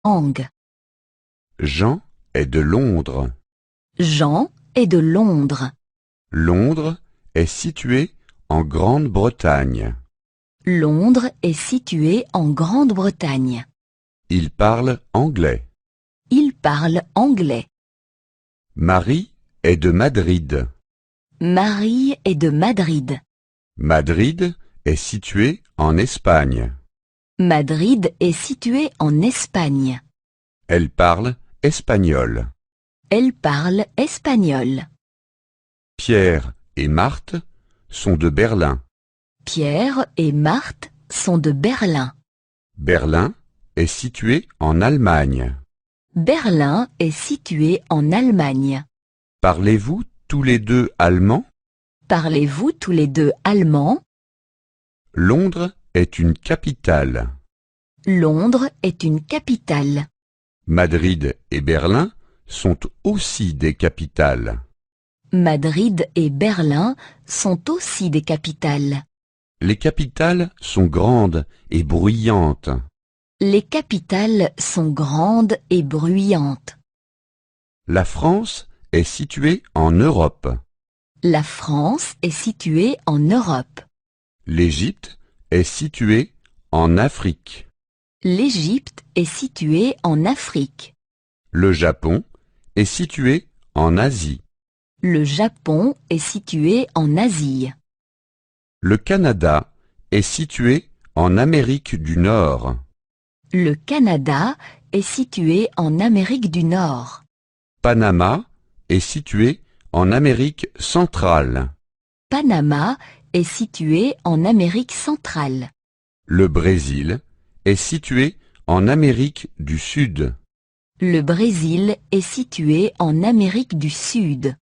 Ang. Jean est de Londres. Jean est de Londres. Londres est situé en Grande-Bretagne. Londres est situé en Grande-Bretagne. Il parle anglais. Il parle anglais. Marie est de Madrid. Marie est de Madrid. Madrid est situé en Espagne. Madrid est situé en Espagne. Elle parle espagnol. Elle parle espagnol. Pierre et Marthe sont de Berlin. Pierre et Marthe sont de Berlin. Berlin est situé en Allemagne. Berlin est situé en Allemagne. Parlez-vous tous les deux allemand? Parlez-vous tous les deux allemand? Londres est une capitale. Londres est une capitale. Madrid et Berlin sont aussi des capitales. Madrid et Berlin sont aussi des capitales. Les capitales sont grandes et bruyantes. Les capitales sont grandes et bruyantes. La France est située en Europe. La France est située en Europe. L'Égypte est située en Afrique. L'Égypte est située en Afrique. Le Japon est situé en Asie. Le Japon est situé en Asie. Le Canada est situé en Amérique du Nord. Le Canada est situé en Amérique du Nord. Panama est situé en Amérique centrale. Panama est situé en Amérique centrale. Le Brésil est situé en Amérique du Sud. Le Brésil est situé en Amérique du Sud.